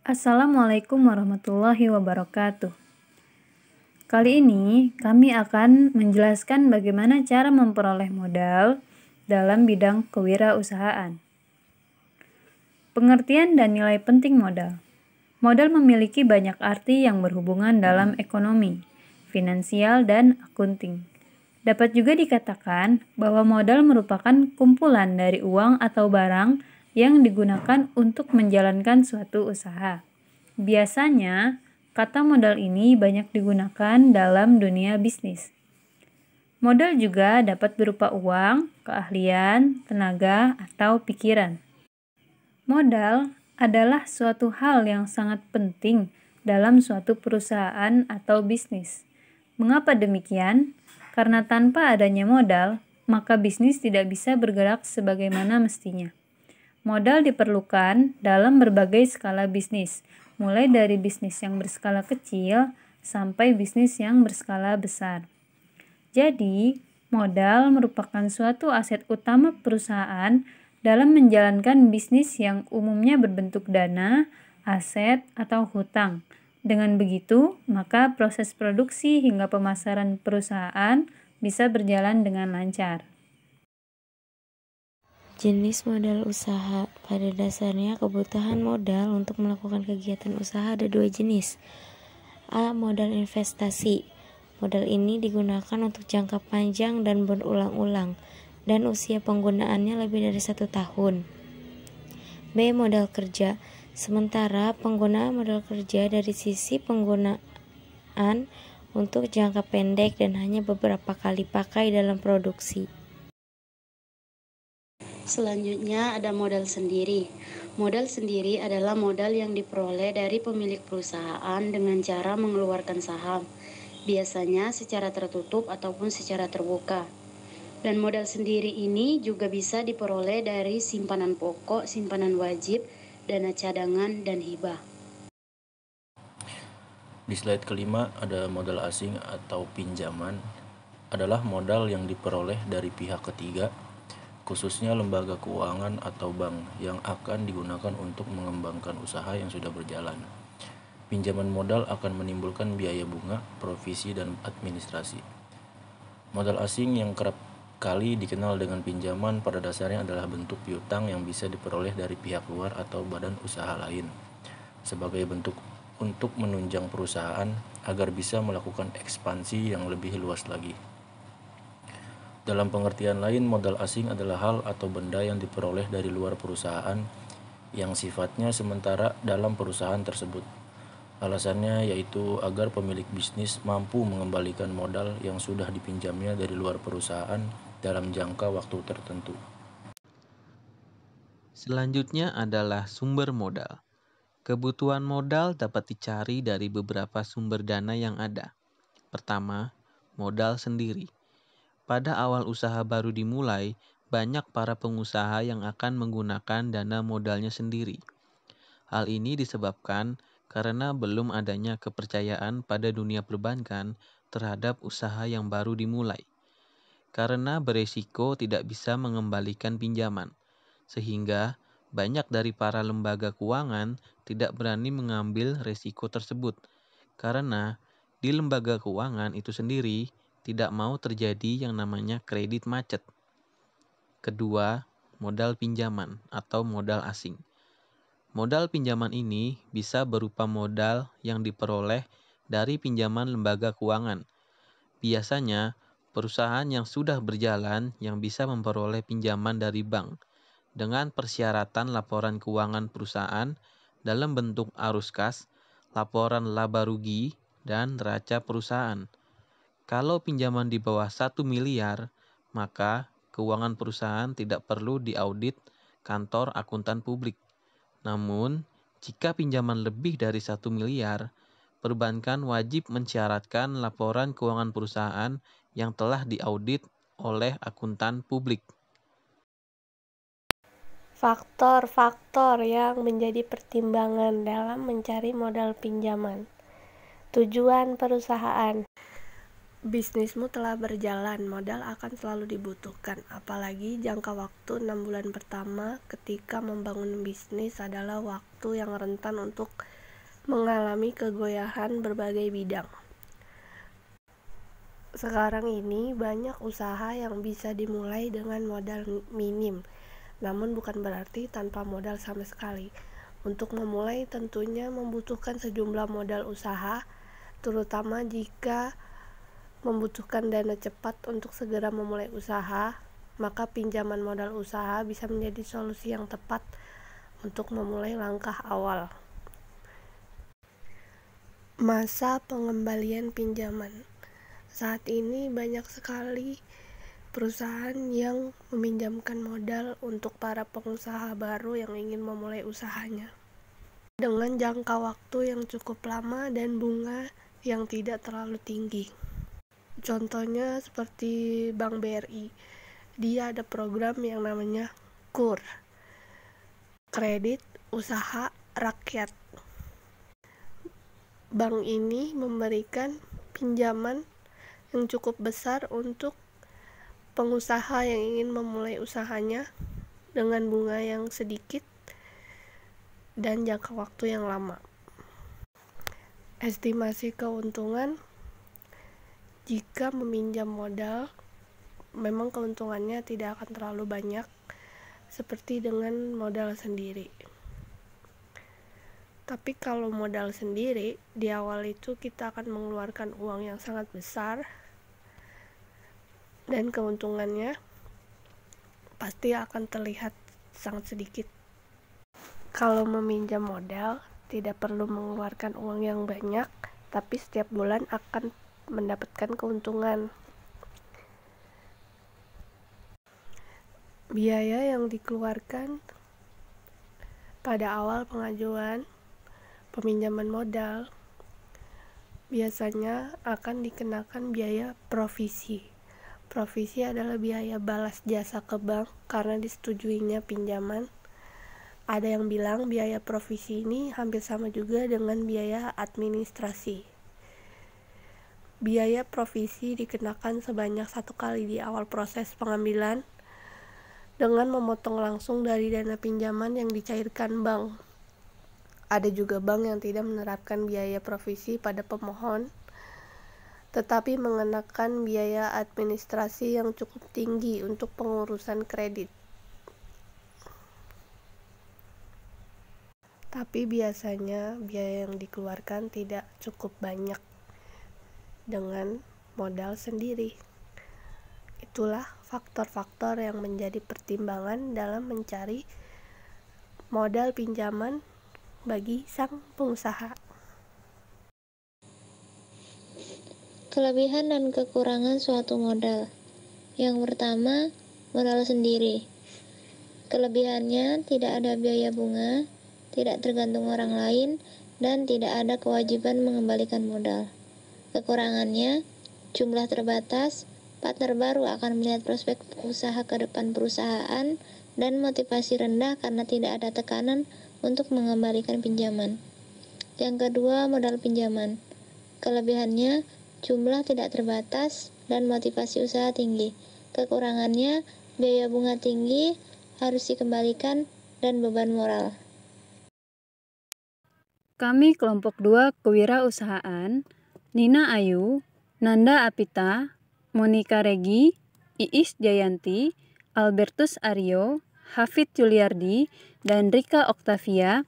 Assalamualaikum warahmatullahi wabarakatuh. Kali ini kami akan menjelaskan bagaimana cara memperoleh modal dalam bidang kewirausahaan. Pengertian dan nilai penting modal. Modal memiliki banyak arti yang berhubungan dalam ekonomi, finansial, dan akunting. Dapat juga dikatakan bahwa modal merupakan kumpulan dari uang atau barang yang digunakan untuk menjalankan suatu usaha. Biasanya, kata modal ini banyak digunakan dalam dunia bisnis. Modal juga dapat berupa uang, keahlian, tenaga, atau pikiran. Modal adalah suatu hal yang sangat penting dalam suatu perusahaan atau bisnis. Mengapa demikian? Karena tanpa adanya modal, maka bisnis tidak bisa bergerak sebagaimana mestinya. Modal diperlukan dalam berbagai skala bisnis, mulai dari bisnis yang berskala kecil sampai bisnis yang berskala besar. Jadi, modal merupakan suatu aset utama perusahaan dalam menjalankan bisnis yang umumnya berbentuk dana, aset, atau hutang. Dengan begitu, maka proses produksi hingga pemasaran perusahaan bisa berjalan dengan lancar. Jenis modal usaha. Pada dasarnya kebutuhan modal untuk melakukan kegiatan usaha ada dua jenis. A. Modal investasi. Modal ini digunakan untuk jangka panjang dan berulang-ulang, dan usia penggunaannya lebih dari 1 tahun. B. Modal kerja. Sementara penggunaan modal kerja dari sisi penggunaan untuk jangka pendek dan hanya beberapa kali pakai dalam produksi. Selanjutnya ada modal sendiri. Modal sendiri adalah modal yang diperoleh dari pemilik perusahaan dengan cara mengeluarkan saham, biasanya secara tertutup ataupun secara terbuka. Dan modal sendiri ini juga bisa diperoleh dari simpanan pokok, simpanan wajib, dana cadangan, dan hibah. Di slide kelima ada modal asing atau pinjaman, adalah modal yang diperoleh dari pihak ketiga, khususnya lembaga keuangan atau bank yang akan digunakan untuk mengembangkan usaha yang sudah berjalan. Pinjaman modal akan menimbulkan biaya bunga, provisi, dan administrasi. Modal asing yang kerap kali dikenal dengan pinjaman pada dasarnya adalah bentuk piutang yang bisa diperoleh dari pihak luar atau badan usaha lain sebagai bentuk untuk menunjang perusahaan agar bisa melakukan ekspansi yang lebih luas lagi. Dalam pengertian lain, modal asing adalah hal atau benda yang diperoleh dari luar perusahaan yang sifatnya sementara dalam perusahaan tersebut. Alasannya yaitu agar pemilik bisnis mampu mengembalikan modal yang sudah dipinjamnya dari luar perusahaan dalam jangka waktu tertentu. Selanjutnya adalah sumber modal. Kebutuhan modal dapat dicari dari beberapa sumber dana yang ada. Pertama, modal sendiri. Pada awal usaha baru dimulai, banyak para pengusaha yang akan menggunakan dana modalnya sendiri. Hal ini disebabkan karena belum adanya kepercayaan pada dunia perbankan terhadap usaha yang baru dimulai. Karena beresiko tidak bisa mengembalikan pinjaman, sehingga banyak dari para lembaga keuangan tidak berani mengambil resiko tersebut, karena di lembaga keuangan itu sendiri tidak mau terjadi yang namanya kredit macet. Kedua, modal pinjaman atau modal asing. Modal pinjaman ini bisa berupa modal yang diperoleh dari pinjaman lembaga keuangan. Biasanya, perusahaan yang sudah berjalan yang bisa memperoleh pinjaman dari bank dengan persyaratan laporan keuangan perusahaan dalam bentuk arus kas, laporan laba rugi, dan neraca perusahaan. Kalau pinjaman di bawah 1 miliar, maka keuangan perusahaan tidak perlu diaudit kantor akuntan publik. Namun, jika pinjaman lebih dari 1 miliar, perbankan wajib mensyaratkan laporan keuangan perusahaan yang telah diaudit oleh akuntan publik. Faktor-faktor yang menjadi pertimbangan dalam mencari modal pinjaman. Tujuan perusahaan. bisnismu telah berjalan, modal akan selalu dibutuhkan. Apalagi jangka waktu 6 bulan pertama ketika membangun bisnis adalah waktu yang rentan untuk mengalami kegoyahan berbagai bidang. Sekarang ini banyak usaha yang bisa dimulai dengan modal minim, namun bukan berarti tanpa modal sama sekali. Untuk memulai tentunya membutuhkan sejumlah modal usaha, terutama jika membutuhkan dana cepat untuk segera memulai usaha, maka pinjaman modal usaha bisa menjadi solusi yang tepat untuk memulai langkah awal. Masa pengembalian pinjaman. Saat ini banyak sekali perusahaan yang meminjamkan modal untuk para pengusaha baru yang ingin memulai usahanya dengan jangka waktu yang cukup lama dan bunga yang tidak terlalu tinggi. Contohnya seperti Bank BRI, dia ada program yang namanya KUR, Kredit Usaha Rakyat. Bank ini memberikan pinjaman yang cukup besar untuk pengusaha yang ingin memulai usahanya dengan bunga yang sedikit dan jangka waktu yang lama. Estimasi keuntungan jika meminjam modal, memang keuntungannya tidak akan terlalu banyak seperti dengan modal sendiri. Tapi kalau modal sendiri, di awal itu kita akan mengeluarkan uang yang sangat besar dan keuntungannya pasti akan terlihat sangat sedikit. Kalau meminjam modal, tidak perlu mengeluarkan uang yang banyak, tapi setiap bulan akan mendapatkan keuntungan. Biaya yang dikeluarkan pada awal pengajuan peminjaman modal biasanya akan dikenakan biaya provisi. Provisi adalah biaya balas jasa ke bank karena disetujuinya pinjaman. Ada yang bilang biaya provisi ini hampir sama juga dengan biaya administrasi. Biaya provisi dikenakan sebanyak 1 kali di awal proses pengambilan dengan memotong langsung dari dana pinjaman yang dicairkan bank. Ada juga bank yang tidak menerapkan biaya provisi pada pemohon, tetapi mengenakan biaya administrasi yang cukup tinggi untuk pengurusan kredit. Tapi biasanya biaya yang dikeluarkan tidak cukup banyak dengan modal sendiri. Itulah faktor-faktor yang menjadi pertimbangan dalam mencari modal pinjaman bagi sang pengusaha. Kelebihan dan kekurangan suatu modal. Yang pertama, modal sendiri. Kelebihannya tidak ada biaya bunga, tidak tergantung orang lain, dan tidak ada kewajiban mengembalikan modal. Kekurangannya, jumlah terbatas, partner baru akan melihat prospek usaha ke depan perusahaan, dan motivasi rendah karena tidak ada tekanan untuk mengembalikan pinjaman. Yang kedua, modal pinjaman. Kelebihannya, jumlah tidak terbatas, dan motivasi usaha tinggi. Kekurangannya, biaya bunga tinggi, harus dikembalikan, dan beban moral. Kami kelompok 2 kewirausahaan, Nina Ayu, Nanda Apita, Monika Regi, Iis Jayanti, Albertus Aryo, Hafid Juliardi, dan Rika Oktavia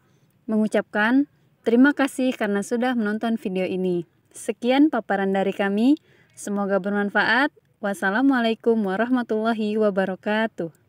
mengucapkan terima kasih karena sudah menonton video ini. Sekian paparan dari kami, semoga bermanfaat. Wassalamualaikum warahmatullahi wabarakatuh.